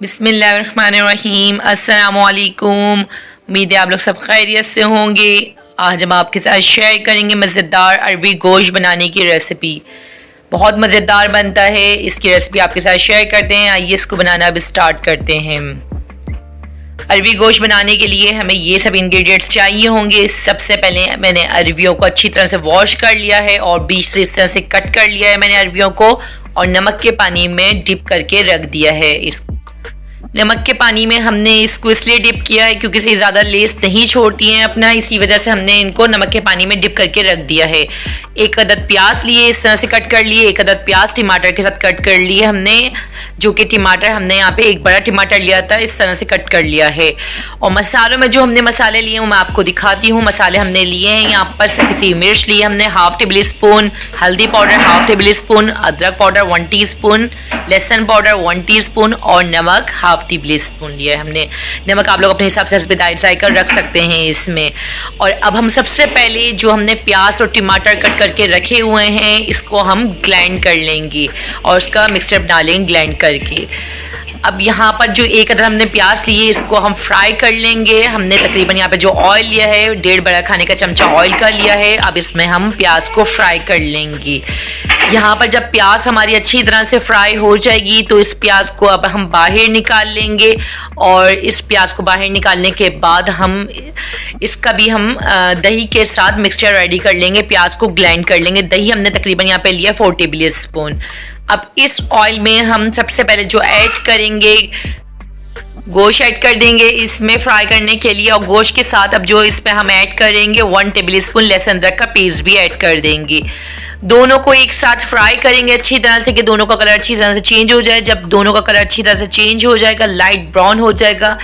बिस्मिल्लाहिर्रहमानिर्रहीम। अस्सलामुअलैकुम। उम्मीद है आप लोग सब खैरियत से होंगे। आज हम आपके साथ शेयर करेंगे मज़ेदार अरबी गोश्त बनाने की रेसिपी। बहुत मज़ेदार बनता है। इसकी रेसिपी आपके साथ शेयर करते हैं। आइए इसको बनाना अब स्टार्ट करते हैं। अरबी गोश्त बनाने के लिए हमें ये सब इंग्रेडिएंट्स चाहिए होंगे। सबसे पहले मैंने अरबियों को अच्छी तरह से वॉश कर लिया है और बीच से इस तरह से कट कर लिया है मैंने अरबियों को, और नमक के पानी में डिप करके रख दिया है। इस नमक के पानी में हमने इसको इसलिए डिप किया है क्योंकि से ज़्यादा लेस नहीं छोड़ती हैं अपना, इसी वजह से हमने इनको नमक के पानी में डिप करके रख दिया है। एक अदद प्याज लिए, इस तरह से कट कर लिए। एक अदद प्याज टमाटर के साथ कट कर लिए हमने, जो कि टमाटर हमने यहाँ पे एक बड़ा टमाटर लिया था, इस तरह से कट कर लिया है। और मसालों में जो हमने मसाले लिए हैं मैं आपको दिखाती हूँ। मसाले हमने लिए हैं यहाँ पर पिसी मिर्च ली हमने हाफ टेबल स्पून, हल्दी पाउडर हाफ टेबल स्पून, अदरक पाउडर 1 टीस्पून, लहसुन पाउडर 1 टीस्पून और नमक हाफ टेबल स्पून लिया है हमने। नमक आप लोग अपने हिसाब से कर रख सकते हैं इसमें। और अब हम सबसे पहले जो हमने प्याज और टमाटर कट करके रखे हुए हैं इसको हम ग्राइंड कर लेंगे और उसका मिक्सचर बना लेंगे ग्राइंड करके। अब यहाँ पर जो एक अदर हमने प्याज लिए इसको हम फ्राई कर लेंगे। हमने तकरीबन यहाँ पे जो ऑयल लिया है 1.5 बड़ा खाने का चमचा ऑयल का लिया है। अब इसमें हम प्याज को फ्राई कर लेंगे। यहाँ पर जब प्याज हमारी अच्छी तरह से फ्राई हो जाएगी तो इस प्याज को अब हम बाहर निकाल लेंगे। और इस प्याज को बाहर निकालने के बाद हम इसका भी हम दही के साथ मिक्सचर रेडी कर लेंगे, प्याज को ग्राइंड कर लेंगे। दही हमने तकरीबन यहाँ पे लिया 4 टेबल स्पून। अब इस ऑयल में हम सबसे पहले जो ऐड करेंगे गोश्त ऐड कर देंगे इसमें फ्राई करने के लिए। और गोश्त के साथ अब जो इस पे हम ऐड करेंगे 1 टेबल स्पून लहसुन अदरक का पेस्ट भी ऐड कर देंगे। दोनों को एक साथ फ्राई करेंगे अच्छी तरह से कि दोनों का कलर अच्छी तरह से चेंज हो जाए। जब दोनों का कलर अच्छी तरह से चेंज हो जाएगा, लाइट ब्राउन हो जाएगा,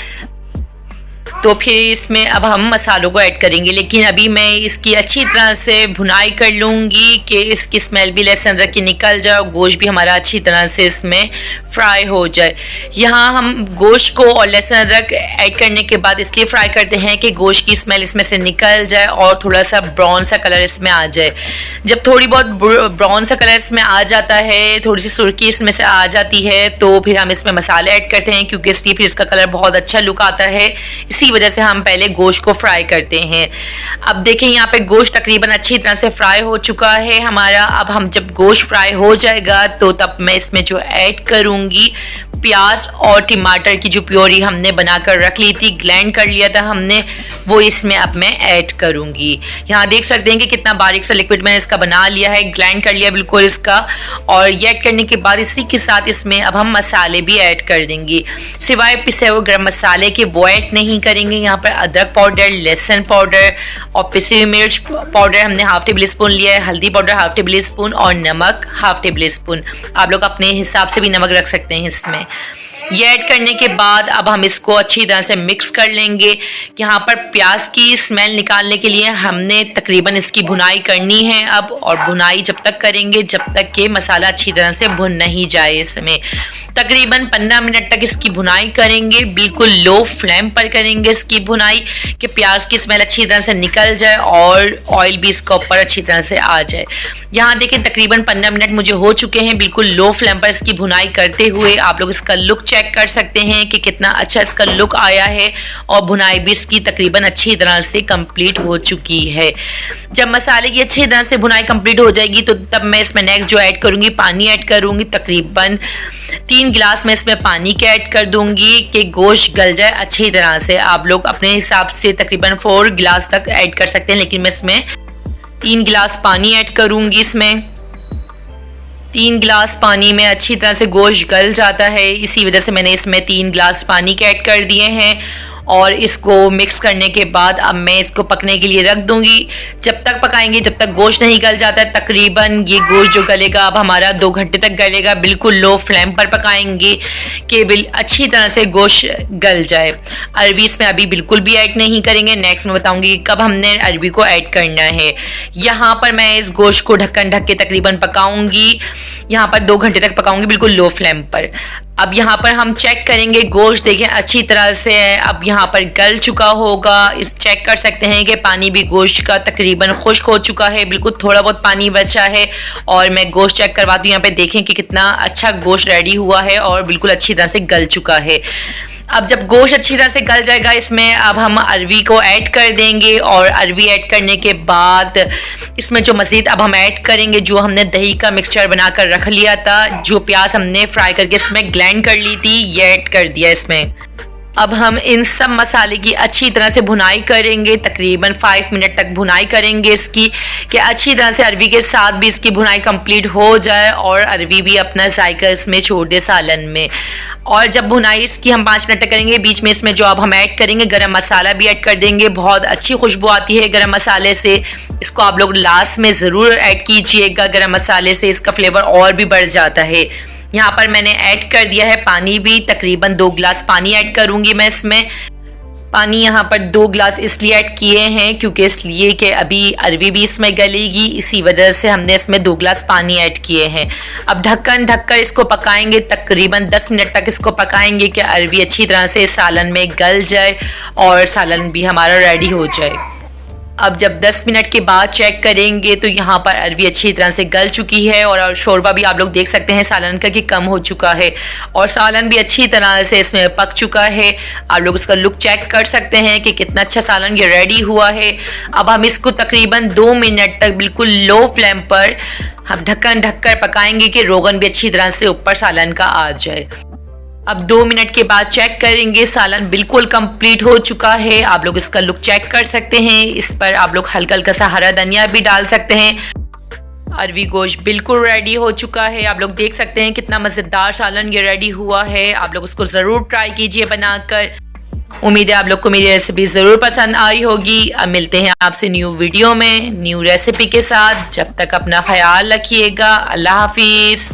तो फिर इसमें अब हम मसालों को ऐड करेंगे। लेकिन अभी मैं इसकी अच्छी तरह से भुनाई कर लूँगी कि इसकी स्मेल भी लहसुन अदरक की निकल जाए और गोश्त भी हमारा अच्छी तरह से इसमें फ्राई हो जाए। यहाँ हम गोश्त को और लहसुन अदरक ऐड करने के बाद इसलिए फ्राई करते हैं कि गोश्त की स्मेल इसमें से निकल जाए और थोड़ा सा ब्राउन सा कलर इसमें आ जाए। जब थोड़ी बहुत ब्राउन सा कलर इसमें आ जाता है, थोड़ी सी सुर्खी इसमें से आ जाती है, तो फिर हम इसमें मसाले ऐड करते हैं क्योंकि इसलिए फिर इसका कलर बहुत अच्छा लुक आता है। इसी वजह से हम पहले गोश्त को फ्राई करते हैं। अब देखें यहाँ पे गोश्त तकरीबन अच्छी तरह से फ्राई हो चुका है हमारा। अब हम जब गोश्त फ्राई हो जाएगा तो तब मैं इसमें जो ऐड करूँगी प्याज और टमाटर की जो प्योरी हमने बनाकर रख ली थी, ग्राइंड कर लिया था हमने, वो इसमें अब मैं ऐड करूँगी। यहाँ देख सकते हैं कि कितना बारीक सा लिक्विड मैंने इसका बना लिया है, ग्राइंड कर लिया बिल्कुल इसका। और ये ऐड करने के बाद इसी के साथ इसमें अब हम मसाले भी ऐड कर देंगे। सिवाय पिसे हुए गरम मसाले के वो ऐड नहीं करेंगे। यहाँ पर अदरक पाउडर, लहसुन पाउडर और पिसी हुई मिर्च पाउडर हमने हाफ टेबल स्पून लिया है, हल्दी पाउडर हाफ टेबल स्पून और नमक हाफ टेबल स्पून। आप लोग अपने हिसाब से भी नमक रख सकते हैं इसमें। ये ऐड करने के बाद अब हम इसको अच्छी तरह से मिक्स कर लेंगे। यहाँ पर प्याज की स्मेल निकालने के लिए हमने तकरीबन इसकी भुनाई करनी है अब, और भुनाई जब तक करेंगे जब तक कि मसाला अच्छी तरह से भुन नहीं जाए। इसमें तकरीबन 15 मिनट तक इसकी भुनाई करेंगे, बिल्कुल लो फ्लेम पर करेंगे इसकी भुनाई कि प्याज की स्मेल अच्छी तरह से निकल जाए और ऑयल भी इसके ऊपर अच्छी तरह से आ जाए। यहाँ देखिए तकरीबन 15 मिनट मुझे हो चुके हैं बिल्कुल लो फ्लेम पर इसकी भुनाई करते हुए। आप लोग इसका लुक चेक कर सकते हैं कि कितना अच्छा इसका लुक आया है और भुनाई भी इसकी तकरीबन अच्छी तरह से कंप्लीट हो चुकी है। जब मसाले की अच्छी तरह से भुनाई कंप्लीट हो जाएगी तो तब मैं इसमें नेक्स्ट जो ऐड करूँगी पानी ऐड करूँगी। तकरीबन 3 गिलास में इसमें पानी के ऐड कर दूंगी कि गोश्त गल जाए अच्छी तरह से। आप लोग अपने हिसाब से तकरीबन 4 गिलास तक ऐड कर सकते हैं, लेकिन मैं इसमें 3 गिलास पानी ऐड करूंगी। इसमें 3 गिलास पानी में अच्छी तरह से गोश्त गल जाता है, इसी वजह से मैंने इसमें 3 गिलास पानी के ऐड कर दिए हैं। और इसको मिक्स करने के बाद अब मैं इसको पकने के लिए रख दूंगी। जब तक पकाएंगे जब तक गोश्त नहीं गल जाता है, तकरीबन ये गोश्त जो गलेगा अब हमारा 2 घंटे तक गलेगा। बिल्कुल लो फ्लेम पर पकाएंगे कि अच्छी तरह से गोश्त गल जाए। अरबी इसमें अभी बिल्कुल भी ऐड नहीं करेंगे, नेक्स्ट में बताऊंगी कब हमने अरबी को ऐड करना है। यहाँ पर मैं इस गोश्त को ढक्कन ढक के तकरीबन पकाऊंगी, यहाँ पर 2 घंटे तक पकाऊंगी बिल्कुल लो फ्लेम पर। अब यहाँ पर हम चेक करेंगे गोश्त, देखें अच्छी तरह से अब यहाँ पर गल चुका होगा। इस चेक कर सकते हैं कि पानी भी गोश्त का तकरीबन खुश्क हो चुका है, बिल्कुल थोड़ा बहुत पानी बचा है। और मैं गोश्त चेक करवाती हूँ, यहाँ पे देखें कि कितना अच्छा गोश्त रेडी हुआ है और बिल्कुल अच्छी तरह से गल चुका है। अब जब गोश्त अच्छी तरह से गल जाएगा, इसमें अब हम अरवी को ऐड कर देंगे। और अरवी ऐड करने के बाद इसमें जो मज़ीद अब हम ऐड करेंगे, जो हमने दही का मिक्सचर बनाकर रख लिया था, जो प्याज हमने फ्राई करके इसमें ग्लैंड कर ली थी, ये ऐड कर दिया इसमें। अब हम इन सब मसाले की अच्छी तरह से भुनाई करेंगे, तकरीबन 5 मिनट तक भुनाई करेंगे इसकी, कि अच्छी तरह से अरवी के साथ भी इसकी भुनाई कंप्लीट हो जाए और अरवी भी अपना जायका इसमें छोड़ दे सालन में। और जब भुनाई इसकी हम 5 मिनट तक करेंगे, बीच में इसमें जो अब हम ऐड करेंगे गरम मसाला भी ऐड कर देंगे। बहुत अच्छी खुशबू आती है गरम मसाले से, इसको आप लोग लास्ट में ज़रूर ऐड कीजिएगा। गरम मसाले से इसका फ्लेवर और भी बढ़ जाता है। यहाँ पर मैंने ऐड कर दिया है पानी भी, तकरीबन 2 गिलास पानी ऐड करूँगी मैं इसमें। पानी यहाँ पर 2 गिलास इसलिए ऐड किए हैं क्योंकि इसलिए कि अभी अरवी भी इसमें गलेगी, इसी वजह से हमने इसमें 2 गिलास पानी ऐड किए हैं। अब ढक्कन ढककर इसको पकाएंगे, तकरीबन 10 मिनट तक इसको पकाएंगे कि अरवी अच्छी तरह से सालन में गल जाए और सालन भी हमारा रेडी हो जाए। अब जब 10 मिनट के बाद चेक करेंगे तो यहाँ पर अरवी अच्छी तरह से गल चुकी है और शोरबा भी आप लोग देख सकते हैं सालन का कि कम हो चुका है और सालन भी अच्छी तरह से इसमें पक चुका है। आप लोग इसका लुक चेक कर सकते हैं कि कितना अच्छा सालन ये रेडी हुआ है। अब हम इसको तकरीबन 2 मिनट तक बिल्कुल लो फ्लेम पर हम ढक्कन ढककर पकाएंगे कि रोगन भी अच्छी तरह से ऊपर सालन का आ जाए। अब 2 मिनट के बाद चेक करेंगे, सालन बिल्कुल कंप्लीट हो चुका है। आप लोग इसका लुक चेक कर सकते हैं, इस पर आप लोग हल्का हल्का सा हरा धनिया भी डाल सकते हैं। अरवी गोश्त बिल्कुल रेडी हो चुका है। आप लोग देख सकते हैं कितना मज़ेदार सालन ये रेडी हुआ है। आप लोग उसको ज़रूर ट्राई कीजिए बनाकर। उम्मीद है आप लोग को मेरी रेसिपी ज़रूर पसंद आई होगी। अब मिलते हैं आपसे न्यू वीडियो में न्यू रेसिपी के साथ। जब तक अपना ख्याल रखिएगा। अल्लाह हाफिज़।